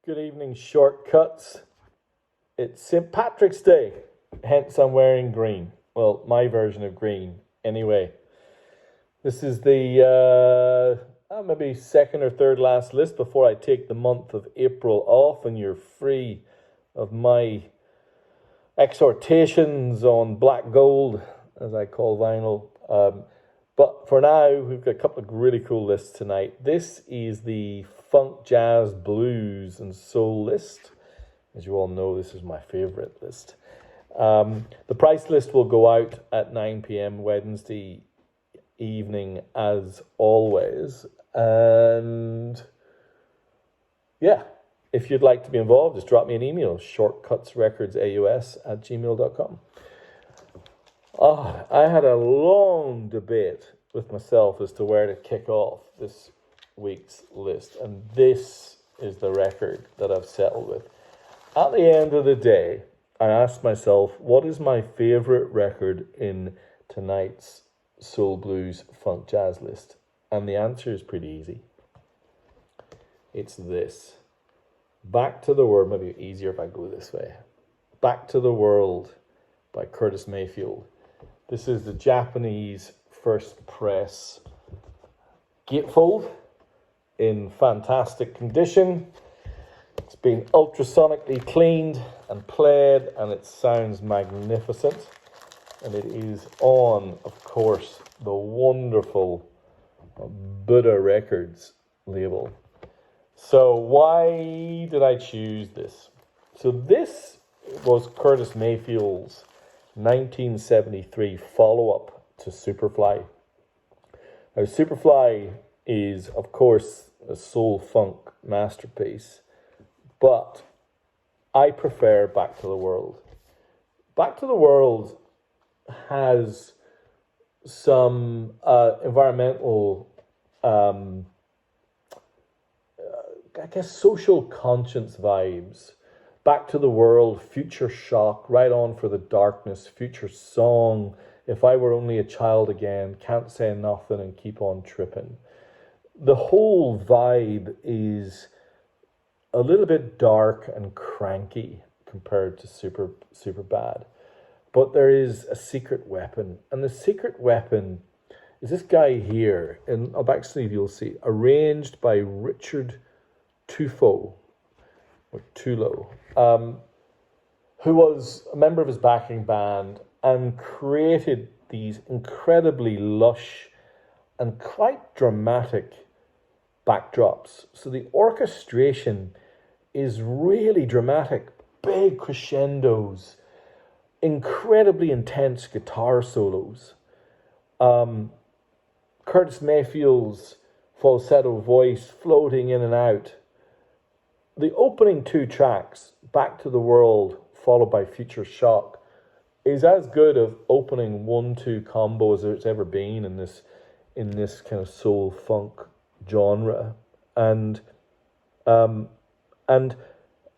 Good evening, shortcuts. It's St. Patrick's Day, hence I'm wearing green. Well, my version of green, anyway. This is the maybe second or third last list before I take the month of April off, and you're free of my exhortations on black gold, as I call vinyl. But for now, we've got a couple of really cool lists tonight. This is the funk, jazz, blues, and soul list. As you all know, this is my favorite list. The price list will go out at 9 p.m. Wednesday evening, as always. And yeah, if you'd like to be involved, just drop me an email, shortcutsrecordsaus@gmail.com. I had a long debate with myself as to where to kick off this week's list, and this is the record that I've settled with. At the end of the day, I asked myself, what is my favorite record in tonight's soul, blues, funk, jazz list? And the answer is pretty easy. It's this. Back to the World. Maybe easier if I go this way. Back to the World by Curtis Mayfield. This is the Japanese first press gatefold in fantastic condition. It's been ultrasonically cleaned and played, and it sounds magnificent. And it is on, of course, the wonderful Buddha Records label. So why did I choose this? So this was Curtis Mayfield's 1973 follow-up to Superfly. Now, Superfly is, of course, a soul funk masterpiece, but I prefer Back to the World. Back to the World has some environmental, social conscience vibes. Back to the World, Future Shock, Right On for the Darkness, Future Song, If I Were Only a Child Again, Can't Say Nothing and Keep On Tripping. The whole vibe is a little bit dark and cranky compared to super bad. But there is a secret weapon, and the secret weapon is this guy here, in a back sleeve you'll see, arranged by Richard Tufo, or Tulo, who was a member of his backing band and created these incredibly lush and quite dramatic backdrops. So the orchestration is really dramatic, big crescendos, incredibly intense guitar solos. Curtis Mayfield's falsetto voice floating in and out. The opening two tracks, Back to the World, followed by Future Shock, is as good of opening 1-2 combo as there's ever been in this kind of soul funk genre. And I'm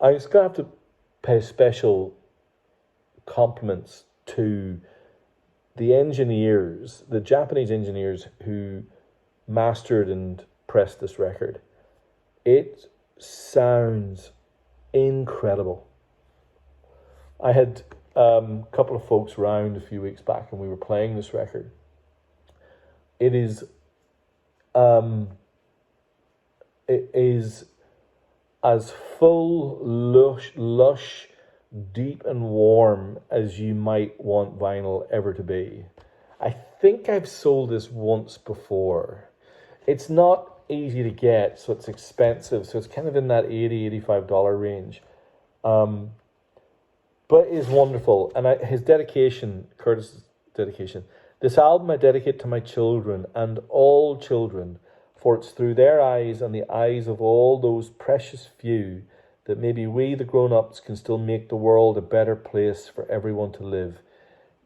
just gonna have to pay special compliments to the engineers, the Japanese engineers who mastered and pressed this record. It sounds incredible. I had a couple of folks round a few weeks back and we were playing this record. It is as full, lush, deep and warm as you might want vinyl ever to be. I think I've sold this once before. It's not easy to get, so it's expensive, so it's kind of in that $80-$85 range, but it is wonderful. And his dedication, Curtis's dedication, this album I dedicate to my children and all children, for it's through their eyes and the eyes of all those precious few that maybe we, the grown-ups, can still make the world a better place for everyone to live.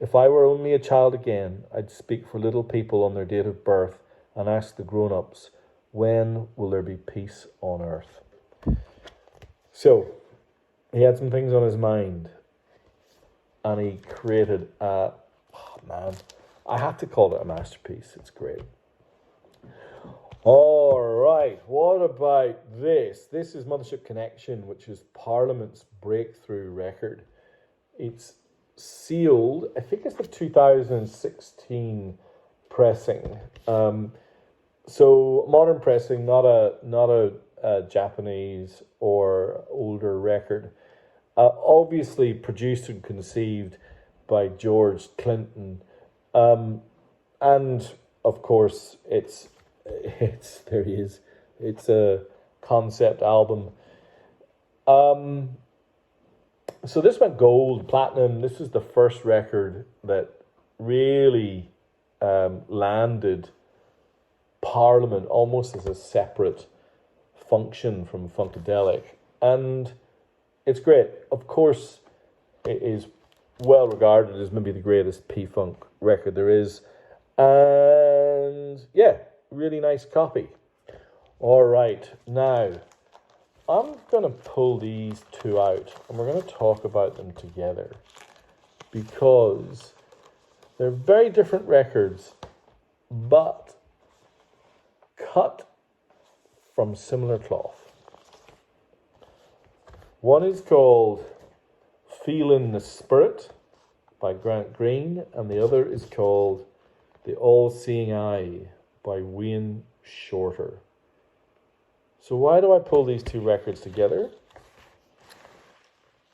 If I were only a child again, I'd speak for little people on their date of birth and ask the grown-ups, when will there be peace on earth? So, he had some things on his mind, and he created I have to call it a masterpiece. It's great. All right, what about this? This is Mothership Connection, which is Parliament's breakthrough record. It's sealed, I think it's the 2016 pressing. So modern pressing, not a Japanese or older record. Obviously produced and conceived by George Clinton, and of course it's there he is. It's a concept album. So this went gold, platinum. This is the first record that really landed Parliament almost as a separate function from Funkadelic. And it's great. Of course, it is well regarded as maybe the greatest P-Funk record there is. And yeah, really nice copy. All right, now I'm going to pull these two out and we're going to talk about them together because they're very different records, but cut from similar cloth. One is called Feelin' the Spirit by Grant Green, and the other is called The All-Seeing Eye by Wayne Shorter. So why do I pull these two records together?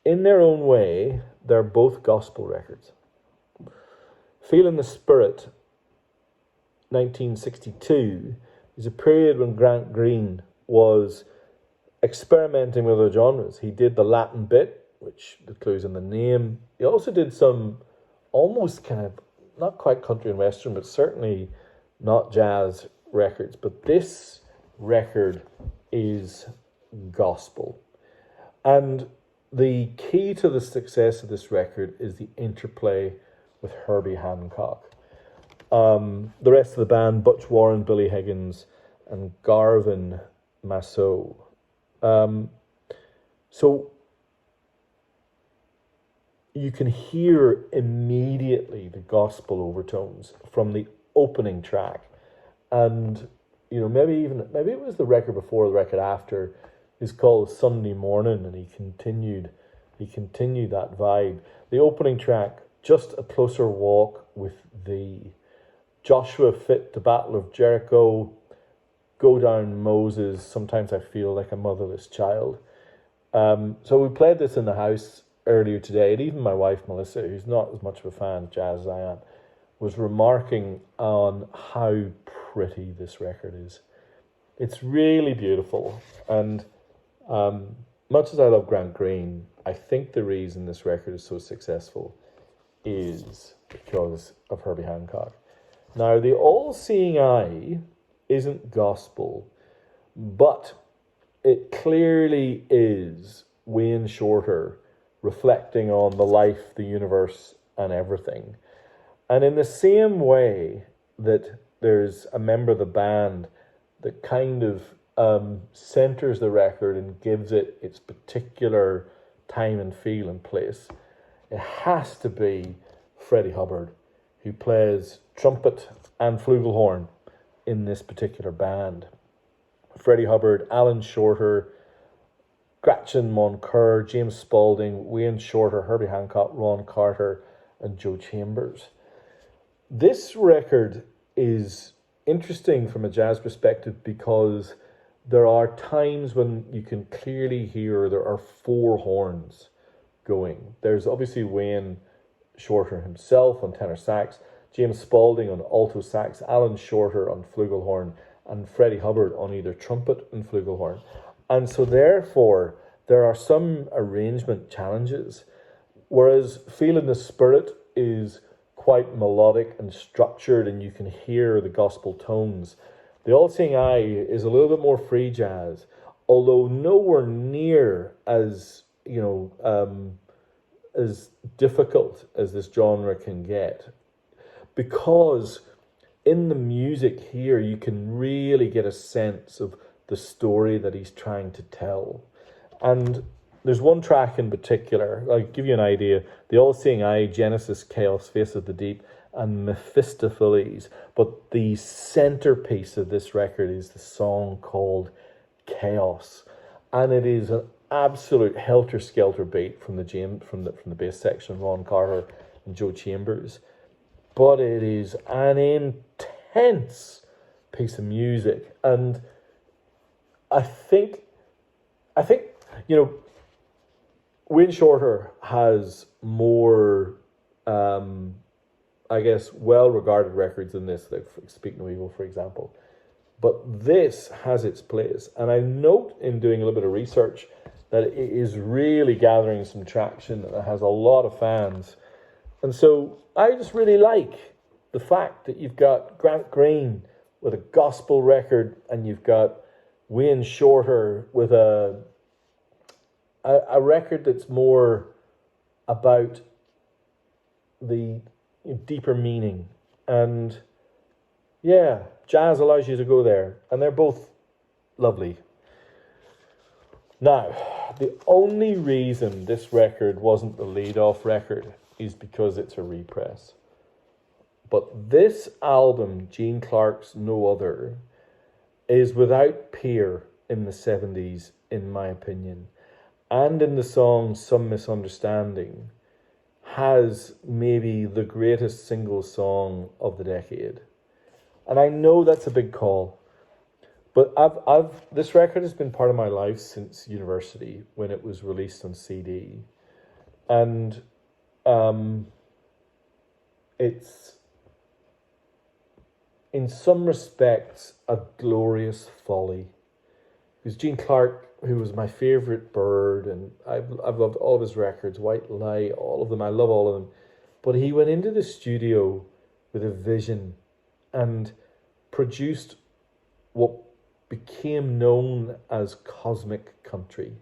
In their own way, they're both gospel records. Feelin' the Spirit, 1962, is a period when Grant Green was experimenting with other genres. He did the Latin bit, which the clue's in the name. He also did some almost kind of, not quite country and western, but certainly not jazz records. But this record is gospel. And the key to the success of this record is the interplay with Herbie Hancock. The rest of the band, Butch Warren, Billy Higgins, and Garvin Massot. So you can hear immediately the gospel overtones from the opening track. And, you know, maybe it was the record before, the record after, is called Sunday Morning, and he continued that vibe. The opening track, Just a Closer Walk with Thee. Joshua fit the Battle of Jericho. Go Down Moses. Sometimes I feel like a motherless child. So we played this in the house earlier today, and even my wife Melissa, who's not as much of a fan of jazz as I am, was remarking on how pretty this record is. It's really beautiful, and much as I love Grant Green, I think the reason this record is so successful is because of Herbie Hancock. Now, The All-Seeing Eye isn't gospel, but it clearly is Wayne Shorter reflecting on the life, the universe, and everything. And in the same way that there's a member of the band that kind of centers the record and gives it its particular time and feel and place, it has to be Freddie Hubbard, who plays trumpet and flugelhorn in this particular band. Freddie Hubbard, Alan Shorter, Gretchen Moncur, James Spaulding, Wayne Shorter, Herbie Hancock, Ron Carter, and Joe Chambers. This record is interesting from a jazz perspective because there are times when you can clearly hear there are four horns going. There's obviously Wayne Shorter himself on tenor sax, James Spaulding on alto sax, Alan Shorter on flugelhorn, and Freddie Hubbard on either trumpet and flugelhorn. And so therefore, there are some arrangement challenges, whereas Feelin' the Spirit is quite melodic and structured and you can hear the gospel tones. The All-Seeing Eye is a little bit more free jazz, although nowhere near as, as difficult as this genre can get. Because in the music here, you can really get a sense of the story that he's trying to tell. And there's one track in particular, I'll give you an idea. The All-Seeing Eye, Genesis, Chaos, Face of the Deep, and Mephistopheles. But the centerpiece of this record is the song called Chaos. And it is an absolute helter-skelter beat from the bass section, Ron Carter and Joe Chambers. But it is an intense piece of music. And I think, Wayne Shorter has more, well-regarded records than this, like Speak No Evil, for example. But this has its place. And I note in doing a little bit of research that it is really gathering some traction and it has a lot of fans. And so I just really like the fact that you've got Grant Green with a gospel record and you've got Wayne Shorter with a record that's more about the deeper meaning. And yeah, jazz allows you to go there. And they're both lovely. Now, the only reason this record wasn't the lead-off record is because it's a repress. But this album, Gene Clark's No Other, is without peer in the 70s, in my opinion. And in the song Some Misunderstanding, has maybe the greatest single song of the decade. And I know that's a big call. But this record has been part of my life since university when it was released on CD. And it's, in some respects, a glorious folly. Because Gene Clark, who was my favourite Bird, and I've loved all of his records, White Lie, all of them, I love all of them. But he went into the studio with a vision and produced what became known as cosmic country.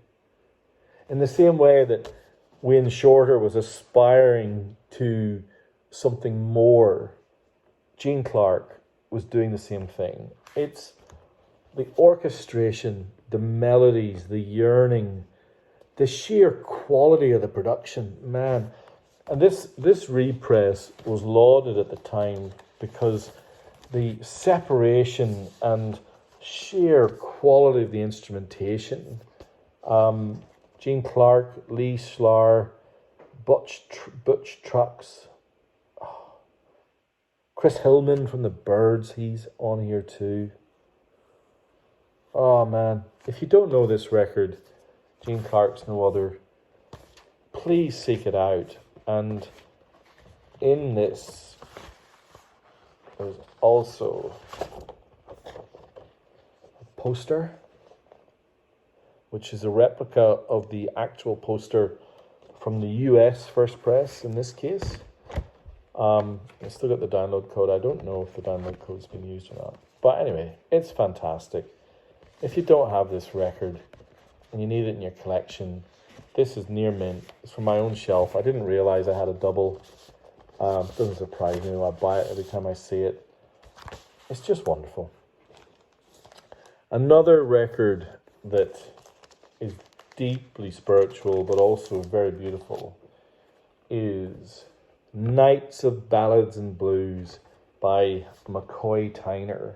In the same way that Wayne Shorter was aspiring to something more, Gene Clark was doing the same thing. It's the orchestration, the melodies, the yearning, the sheer quality of the production, man. And this repress was lauded at the time because the separation and sheer quality of the instrumentation. Gene Clark, Lee Sklar, Butch Trucks, Chris Hillman from the Byrds, he's on here too. Oh man, if you don't know this record, Gene Clark's No Other, please seek it out. And in this, there's also a poster, which is a replica of the actual poster from the US first press in this case. I still got the download code. I don't know if the download code's been used or not. But anyway, it's fantastic. If you don't have this record and you need it in your collection, this is near mint. It's from my own shelf. I didn't realize I had a double. Doesn't surprise me. I buy it every time I see it. It's just wonderful. Another record that is deeply spiritual but also very beautiful is Nights of Ballads and Blues by McCoy Tyner.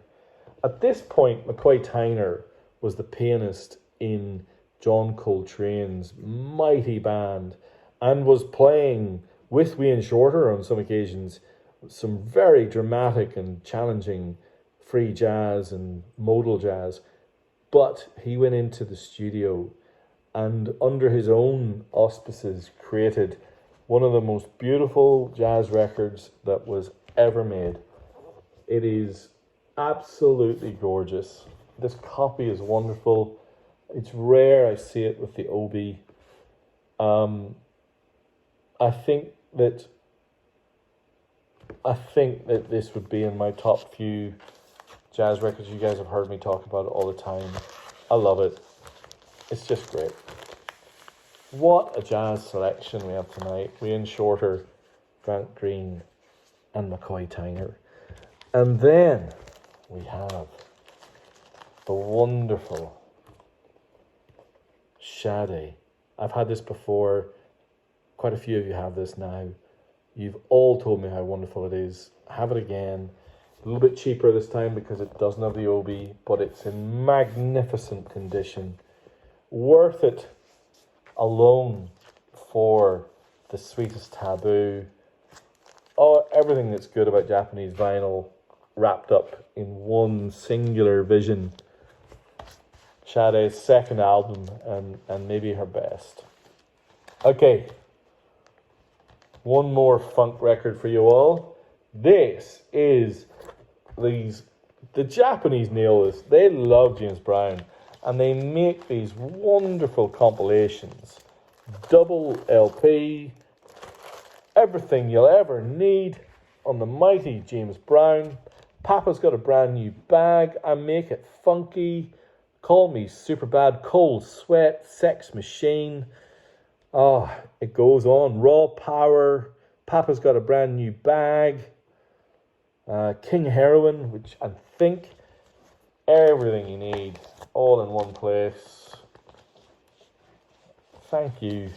At this point, McCoy Tyner was the pianist in John Coltrane's mighty band and was playing with Wayne Shorter on some occasions some very dramatic and challenging free jazz and modal jazz. But he went into the studio and under his own auspices created one of the most beautiful jazz records that was ever made. It is absolutely gorgeous. This copy is wonderful. It's rare I see it with the Obi. I think that this would be in my top few jazz records. You guys have heard me talk about it all the time. I love it. It's just great. What a jazz selection we have tonight. Wayne Shorter, Grant Green, and McCoy Tyner. And then we have the wonderful Sade. I've had this before. Quite a few of you have this now. You've all told me how wonderful it is. Have it again. A little bit cheaper this time because it doesn't have the OB, but it's in magnificent condition. Worth it alone for the sweetest taboo. Oh, everything that's good about Japanese vinyl wrapped up in one singular vision. Sade's second album and maybe her best. Okay, one more funk record for you all. This is the Japanese nail this. They love James Brown and they make these wonderful compilations. Double LP, everything you'll ever need on the mighty James Brown. Papa's got a brand new bag. I make it funky. Call me Superbad, Cold Sweat, Sex Machine. Oh, it goes on. Raw Power. Papa's got a brand new bag. King Heroin, which I think everything you need all in one place. Thank you.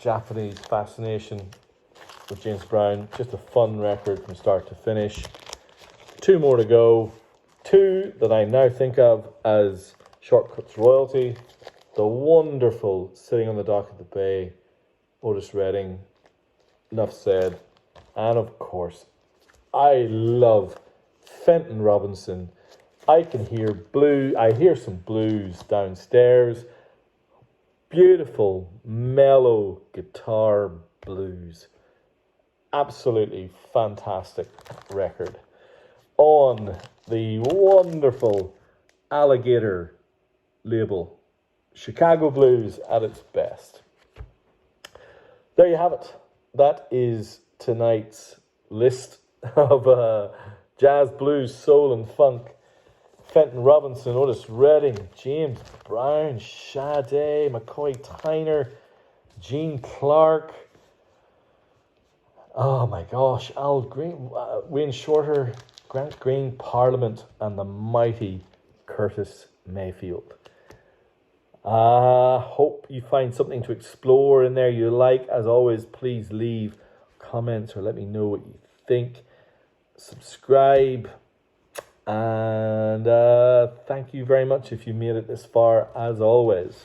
Japanese fascination with James Brown. Just a fun record from start to finish. 2 more to go. 2 that I now think of as Shortcuts royalty. The wonderful Sitting on the Dock of the Bay, Otis Redding. Enough said. And of course, I love Fenton Robinson. I hear some blues downstairs. Beautiful, mellow guitar blues. Absolutely fantastic record. On the wonderful Alligator label. Chicago Blues at its best. There you have it. That is tonight's list of jazz, blues, soul and funk. Fenton Robinson, Otis Redding, James Brown, Sade, McCoy Tyner, Gene Clark. Oh my gosh, Al Green, Wayne Shorter, Grant Green, Parliament, and the mighty Curtis Mayfield. Hope you find something to explore in there you like. As always, please leave comments or let me know what you think. Subscribe. And thank you very much if you made it this far, as always.